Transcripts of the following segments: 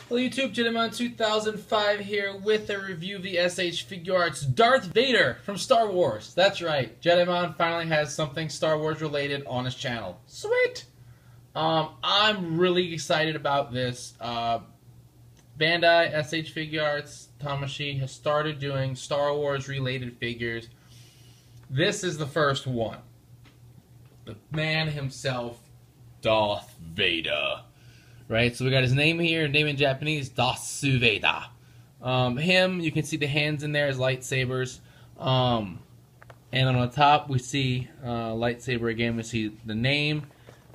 Hello YouTube, Jedimon 2005 here with a review of the S.H.Figuarts Darth Vader from Star Wars. That's right, Jedimon finally has something Star Wars related on his channel. Sweet! I'm really excited about this. Bandai, S.H.Figuarts, Tamashi has started doing Star Wars related figures. This is the first one. The man himself, Darth Vader. Right, so we got his name here, name in Japanese, Darth Vader. Him, you can see the hands in there as lightsabers. And on the top, we see lightsaber again. We see the name.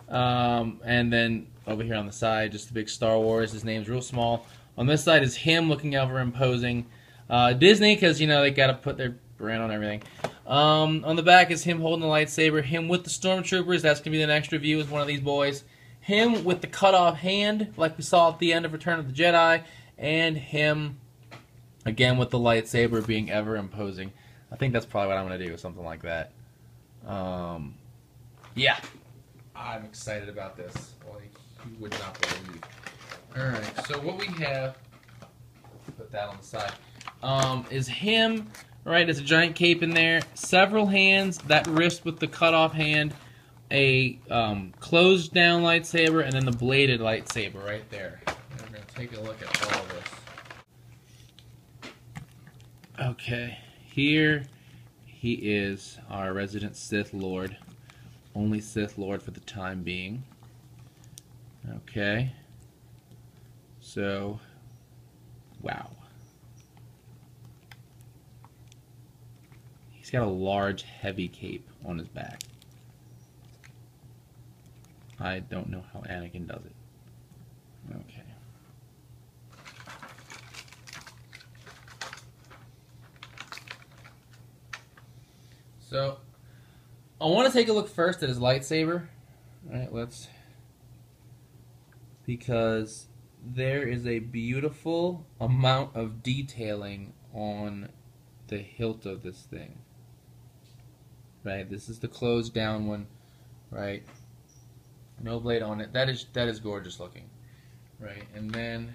And then over here on the side, just the big Star Wars. His name's real small. On this side is him looking over imposing. Disney, because, you know, they got to put their brand on everything. On the back is him holding the lightsaber. Him with the stormtroopers. That's going to be the next review, is one of these boys. Him with the cut-off hand, like we saw at the end of Return of the Jedi, and him, again, with the lightsaber being ever imposing. I think that's probably what I'm going to do, something like that. Yeah. I'm excited about this. Well, you would not believe. Alright, so what we have, put that on the side, is him, right, there's a giant cape in there, several hands, that wrist with the cut-off hand, a closed down lightsaber, and then the bladed lightsaber right there. And we're going to take a look at all of this. Okay, here he is, our resident Sith Lord. Only Sith Lord for the time being. Okay. So, wow. He's got a large, heavy cape on his back. I don't know how Anakin does it. Okay. So, I want to take a look first at his lightsaber. Alright, let's... Because there is a beautiful amount of detailing on the hilt of this thing. Right, this is the closed down one. Right. No blade on it. That is gorgeous looking, right? And then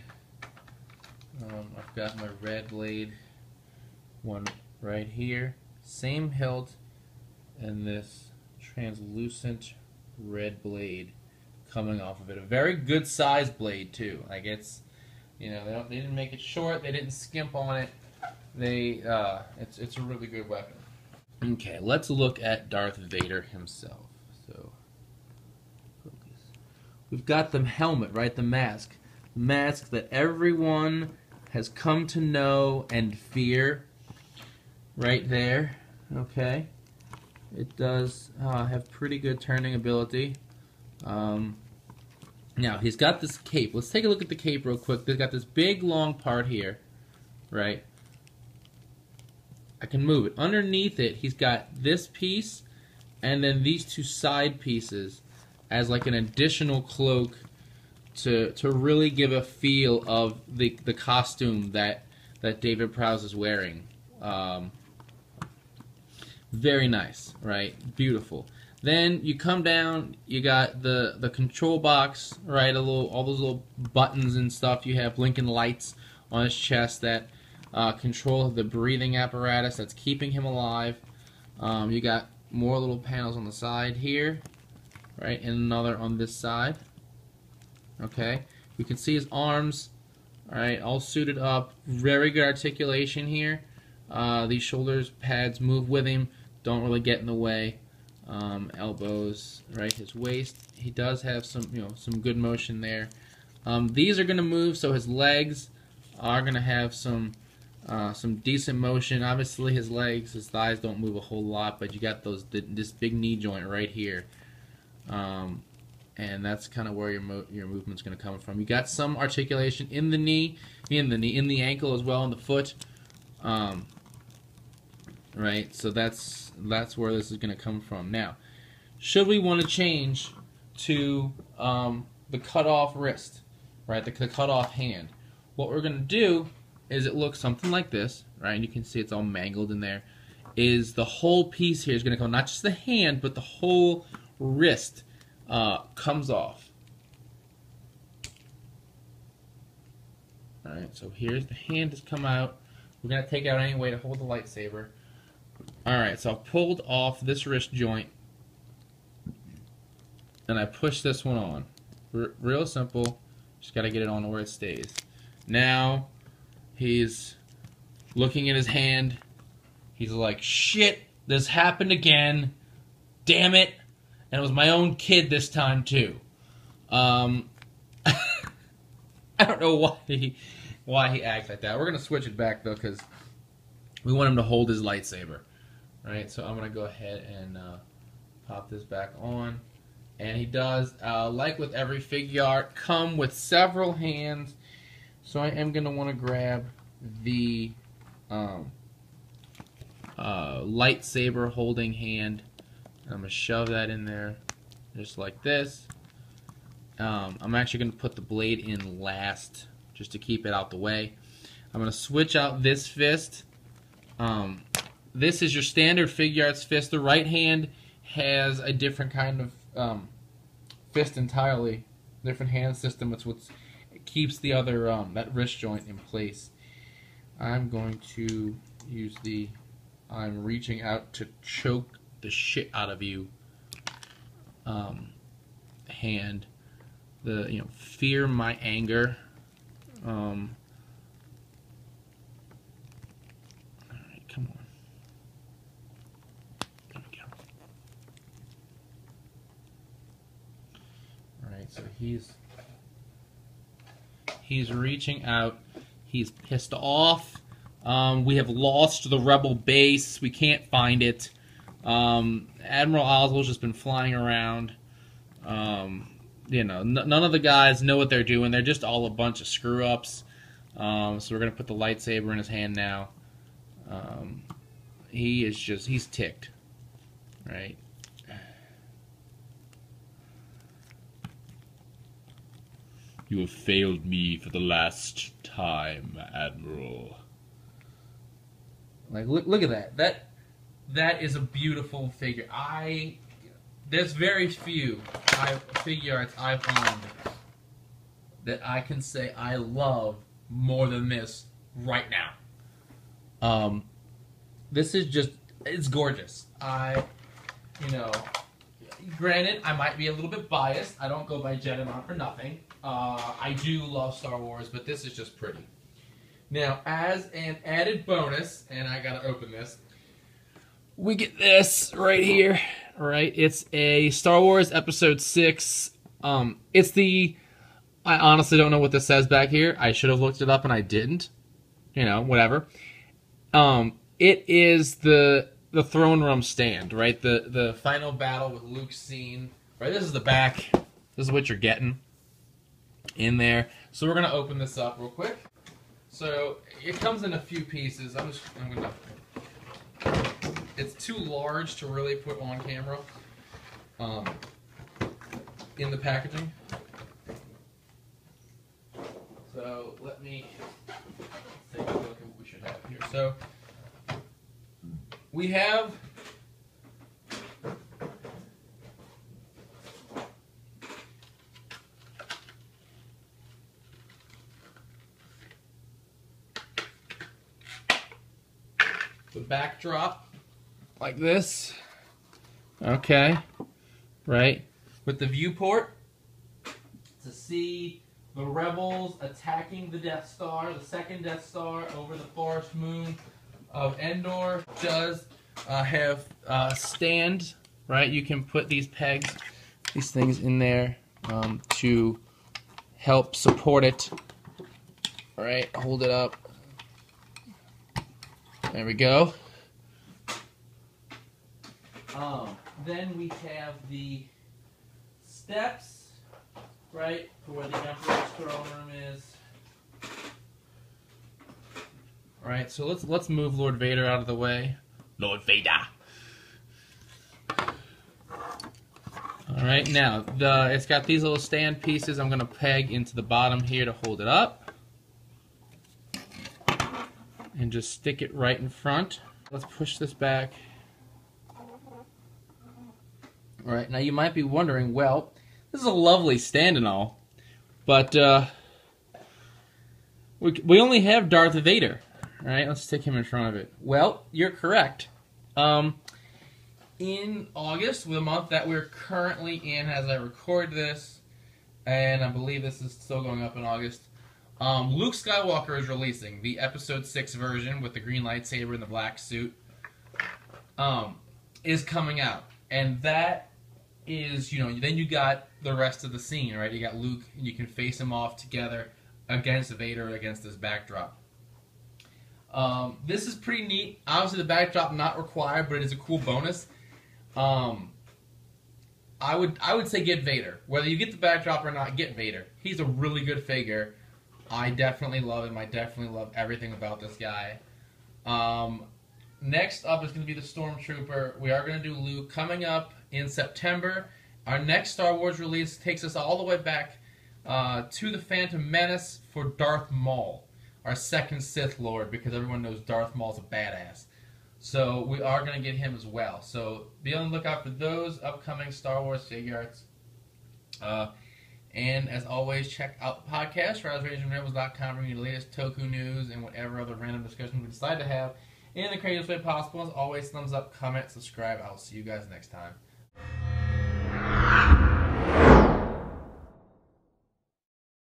I've got my red blade one right here. Same hilt, and this translucent red blade coming off of it. A very good size blade too. Like, it's, you know, they didn't make it short. They didn't skimp on it. It's a really good weapon. Okay, let's look at Darth Vader himself. So. We've got the helmet, right? The mask. The mask that everyone has come to know and fear. Right there. Okay. It does have pretty good turning ability. Now, he's got this cape. Let's take a look at the cape real quick. They've got this big, long part here. Right? I can move it. Underneath it, he's got this piece and then these two side pieces as like an additional cloak to really give a feel of the costume that David Prowse is wearing. Very nice, right? Beautiful. Then you come down, you got the control box, right? All those little buttons and stuff. You have blinking lights on his chest that control the breathing apparatus that's keeping him alive. You got more little panels on the side here. Right, and another on this side. Okay, we can see his arms, alright, all suited up. Very good articulation here. These shoulders pads move with him, don't really get in the way. Elbows, right, his waist. He does have some, you know, some good motion there. These are going to move, so his legs are going to have some decent motion. Obviously, his legs, his thighs don't move a whole lot, but you got this big knee joint right here. And that's kind of where your movement's going to come from. You got some articulation in the knee, in the ankle as well, in the foot. Right, so that's where this is going to come from. Now, should we want to change to the cut-off wrist, right, the cut-off hand, what we're going to do is it looks something like this, right? And you can see it's all mangled in there. Is the whole piece here is going to come, not just the hand, but the whole wrist comes off. Alright, so here's the hand has come out. We're going to take it out anyway to hold the lightsaber. Alright, so I pulled off this wrist joint. And I push this one on. Real simple. Just got to get it on where it stays. Now, he's looking at his hand. He's like, shit, this happened again. Damn it. And it was my own kid this time, too. I don't know why he acts like that. We're going to switch it back, though, because we want him to hold his lightsaber. Right, so I'm going to go ahead and pop this back on. And he does, like with every figure art, come with several hands. So I am going to want to grab the lightsaber holding hand. I'm going to shove that in there just like this. I'm actually going to put the blade in last just to keep it out the way. I'm going to switch out this fist. This is your standard Figuarts fist. The right hand has a different kind of fist entirely. Different hand system. It's what keeps the other, that wrist joint in place. I'm going to use the I'm reaching out to choke the shit out of you hand. The, fear my anger. Alright, come on. There we go. Alright, so he's reaching out. He's pissed off. We have lost the rebel base. We can't find it. Admiral Oswald's just been flying around. None of the guys know what they're doing. They're just all a bunch of screw-ups. So we're going to put the lightsaber in his hand now. He's ticked. Right? You have failed me for the last time, Admiral. Like, look at that. That is a beautiful figure. There's very few Figuarts I've owned that I can say I love more than this right now. This is just, it's gorgeous. Granted, I might be a little bit biased. I don't go by Jedimon for nothing. I do love Star Wars, but this is just pretty. Now, as an added bonus, and I gotta open this, we get this right here. Alright, it's a Star Wars Episode 6. I honestly don't know what this says back here. I should have looked it up and I didn't. Whatever. It is the throne room stand, right? The final battle with Luke scene. Right, this is the back. This is what you're getting in there. So we're gonna open this up real quick. So it comes in a few pieces. It's too large to really put on camera in the packaging. So let me take a look at what we should have here. So we have the backdrop like this, okay, right, with the viewport to see the rebels attacking the Death Star, the second Death Star over the forest moon of Endor. It does have a stand, right? You can put these pegs, these things in there to help support it. All right, hold it up. There we go. Then we have the steps, right, for where the Emperor's throne room is. All right, so let's move Lord Vader out of the way. Lord Vader. All right, now it's got these little stand pieces. I'm gonna peg into the bottom here to hold it up, and just stick it right in front. Let's push this back. All right, now you might be wondering, well, this is a lovely stand and all, but We only have Darth Vader. All right, let's stick him in front of it. Well, you're correct. In August, the month that we're currently in as I record this, and I believe this is still going up in August, Luke Skywalker is releasing the Episode 6 version with the green lightsaber and the black suit. Is coming out. And that is, then you got the rest of the scene, right? You got Luke, and you can face him off together against Vader against this backdrop. This is pretty neat. Obviously, the backdrop not required, but it is a cool bonus. I would say get Vader. Whether you get the backdrop or not, get Vader. He's a really good figure. I definitely love him. I definitely love everything about this guy. Next up is going to be the Stormtrooper. We are going to do Luke coming up in September. Our next Star Wars release takes us all the way back to the Phantom Menace for Darth Maul, our second Sith Lord, because everyone knows Darth Maul's a badass. So we are going to get him as well. So be on the lookout for those upcoming Star Wars Figuarts. And as always, check out the podcast, RiseRageRebels.com, for the latest Toku news and whatever other random discussions we decide to have in the craziest way possible. As always, thumbs up, comment, subscribe. I'll see you guys next time.